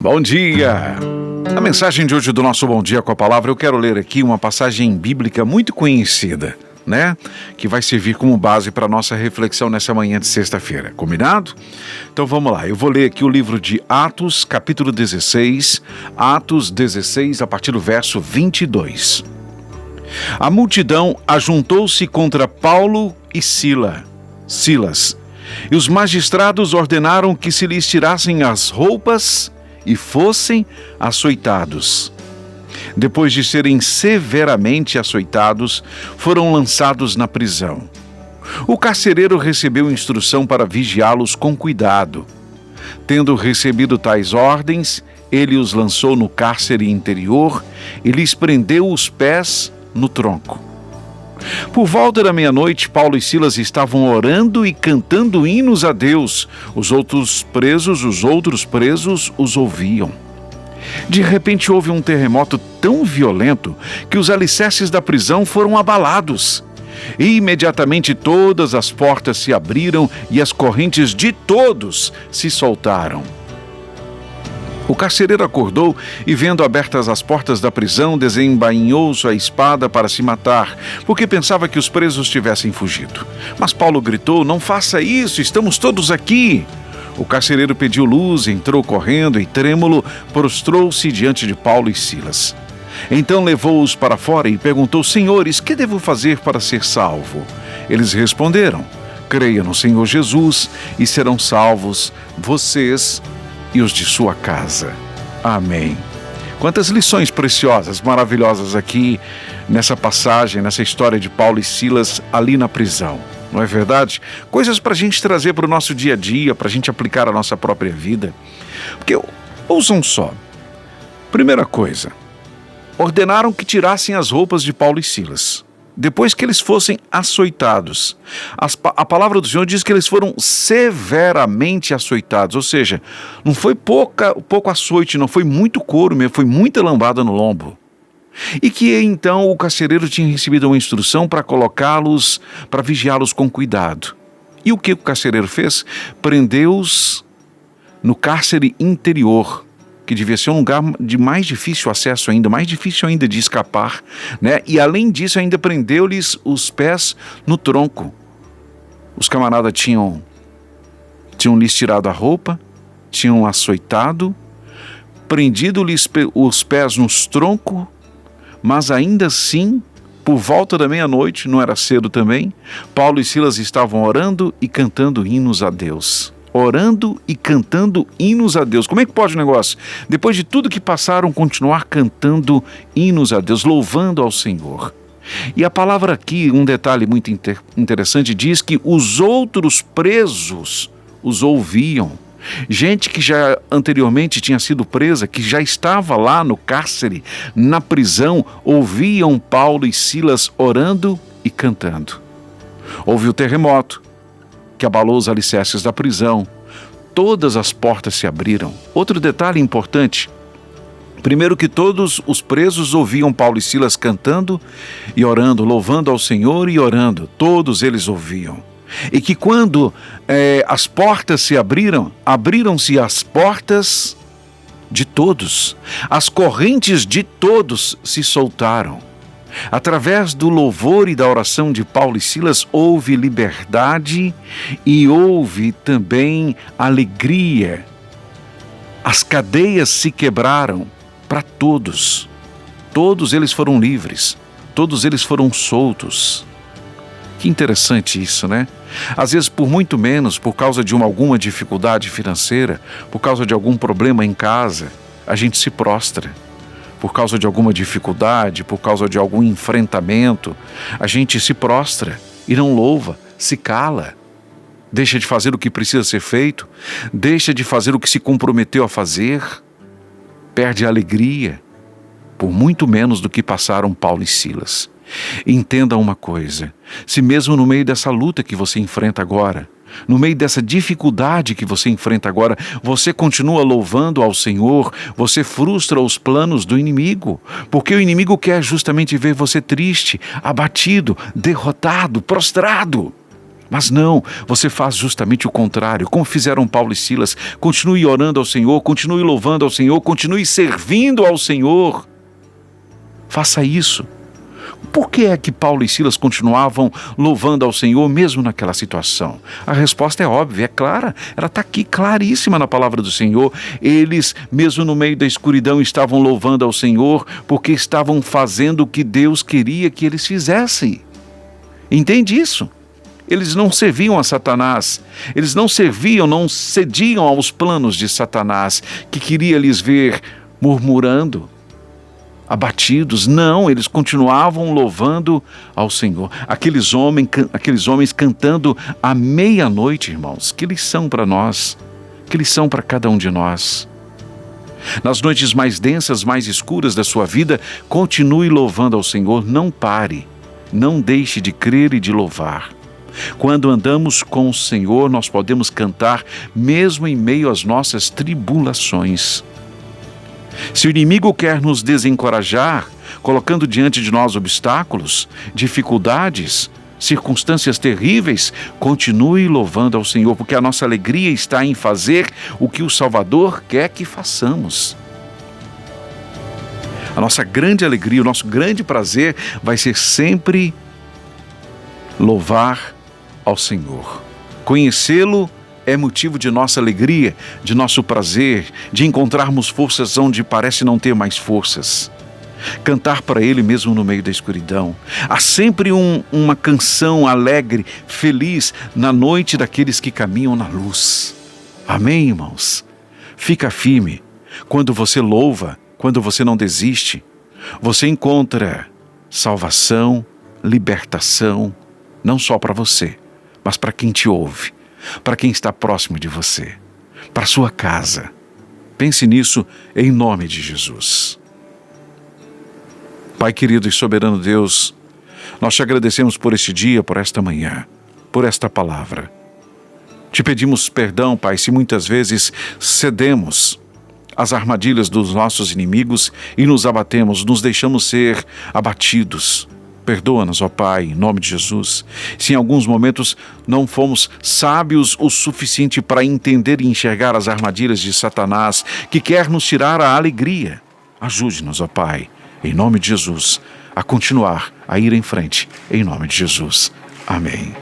Bom dia! Na mensagem de hoje do nosso Bom Dia com a Palavra, eu quero ler aqui uma passagem bíblica muito conhecida, que vai servir como base para a nossa reflexão nessa manhã de sexta-feira. Combinado? Então vamos lá, eu vou ler aqui o livro de Atos, capítulo 16, Atos 16, a partir do verso 22. A multidão ajuntou-se contra Paulo e Silas, e os magistrados ordenaram que se lhes tirassem as roupas e fossem açoitados. Depois de serem severamente açoitados, foram lançados na prisão. O carcereiro recebeu instrução para vigiá-los com cuidado. Tendo recebido tais ordens, ele os lançou no cárcere interior e lhes prendeu os pés no tronco. Por volta da meia-noite, Paulo e Silas estavam orando e cantando hinos a Deus. Os outros presos os ouviam. De repente houve um terremoto tão violento que os alicerces da prisão foram abalados. E imediatamente todas as portas se abriram e as correntes de todos se soltaram. O carcereiro acordou e, vendo abertas as portas da prisão, desembainhou sua espada para se matar, porque pensava que os presos tivessem fugido. Mas Paulo gritou: "Não faça isso, estamos todos aqui!" O carcereiro pediu luz, entrou correndo e, trêmulo, prostrou-se diante de Paulo e Silas. Então levou-os para fora e perguntou: "Senhores, que devo fazer para ser salvo?" Eles responderam: "Creia no Senhor Jesus e serão salvos vocês e os de sua casa." Amém. Quantas lições preciosas, maravilhosas aqui nessa passagem, nessa história de Paulo e Silas ali na prisão. Não é verdade? Coisas para a gente trazer para o nosso dia a dia, para a gente aplicar a nossa própria vida. Porque, ouçam só, primeira coisa, ordenaram que tirassem as roupas de Paulo e Silas, depois que eles fossem açoitados. A palavra do Senhor diz que eles foram severamente açoitados, ou seja, não foi pouco açoite, não foi muito couro mesmo, foi muita lambada no lombo. E que então o carcereiro tinha recebido uma instrução para colocá-los, para vigiá-los com cuidado. E o que o carcereiro fez? Prendeu-os no cárcere interior, que devia ser um lugar de mais difícil acesso ainda, mais difícil ainda de escapar, E além disso ainda prendeu-lhes os pés no tronco. Os camaradas tinham lhes tirado a roupa, tinham açoitado, prendido-lhes os pés nos troncos, mas ainda assim, por volta da meia-noite, não era cedo também, Paulo e Silas estavam orando e cantando hinos a Deus. Orando e cantando hinos a Deus. Como é que pode o negócio? Depois de tudo que passaram, continuar cantando hinos a Deus, louvando ao Senhor. E a palavra aqui, um detalhe muito interessante, diz que os outros presos os ouviam. Gente que já anteriormente tinha sido presa, que já estava lá no cárcere, na prisão, ouviam Paulo e Silas orando e cantando. Houve o terremoto que abalou os alicerces da prisão. Todas as portas se abriram. Outro detalhe importante: primeiro, que todos os presos ouviam Paulo e Silas cantando e orando, louvando ao Senhor e orando. Todos eles ouviam. E que quando as portas se abriram, abriram-se as portas de todos. As correntes de todos se soltaram. Através do louvor e da oração de Paulo e Silas, houve liberdade e houve também alegria. As cadeias se quebraram para todos. Todos eles foram livres. Todos eles foram soltos. Que interessante isso, Às vezes, por muito menos, por causa de alguma dificuldade financeira, por causa de algum problema em casa, a gente se prostra. Por causa de alguma dificuldade, por causa de algum enfrentamento, a gente se prostra e não louva, se cala. Deixa de fazer o que precisa ser feito, deixa de fazer o que se comprometeu a fazer, perde a alegria, por muito menos do que passaram Paulo e Silas. Entenda uma coisa: se mesmo no meio dessa luta que você enfrenta agora, no meio dessa dificuldade que você enfrenta agora, você continua louvando ao Senhor, você frustra os planos do inimigo, porque o inimigo quer justamente ver você triste, abatido, derrotado, prostrado. Mas não, você faz justamente o contrário, como fizeram Paulo e Silas. Continue orando ao Senhor, continue louvando ao Senhor, continue servindo ao Senhor. Faça isso. Por que é que Paulo e Silas continuavam louvando ao Senhor mesmo naquela situação? A resposta é óbvia, é clara. Ela está aqui claríssima na palavra do Senhor. Eles, mesmo no meio da escuridão, estavam louvando ao Senhor porque estavam fazendo o que Deus queria que eles fizessem. Entende isso? Eles não serviam a Satanás. Eles não serviam, não cediam aos planos de Satanás, que queria lhes ver murmurando, abatidos. Não, eles continuavam louvando ao Senhor. Aqueles homens cantando à meia-noite, irmãos. Que lição para nós, que lição para cada um de nós. Nas noites mais densas, mais escuras da sua vida, continue louvando ao Senhor. Não pare, não deixe de crer e de louvar. Quando andamos com o Senhor, nós podemos cantar mesmo em meio às nossas tribulações. Se o inimigo quer nos desencorajar, colocando diante de nós obstáculos, dificuldades, circunstâncias terríveis, continue louvando ao Senhor, porque a nossa alegria está em fazer o que o Salvador quer que façamos. A nossa grande alegria, o nosso grande prazer vai ser sempre louvar ao Senhor. Conhecê-lo é motivo de nossa alegria, de nosso prazer, de encontrarmos forças onde parece não ter mais forças. Cantar para Ele mesmo no meio da escuridão. Há sempre uma canção alegre, feliz, na noite daqueles que caminham na luz. Amém, irmãos? Fica firme. Quando você louva, quando você não desiste, você encontra salvação, libertação, não só para você, mas para quem te ouve, para quem está próximo de você, para sua casa. Pense nisso em nome de Jesus. Pai querido e soberano Deus, nós te agradecemos por este dia, por esta manhã, por esta palavra. Te pedimos perdão, Pai, se muitas vezes cedemos às armadilhas dos nossos inimigos e nos abatemos, nos deixamos ser abatidos. Perdoa-nos, ó Pai, em nome de Jesus. Se em alguns momentos não fomos sábios o suficiente para entender e enxergar as armadilhas de Satanás, que quer nos tirar a alegria, ajude-nos, ó Pai, em nome de Jesus, a continuar, a ir em frente, em nome de Jesus. Amém.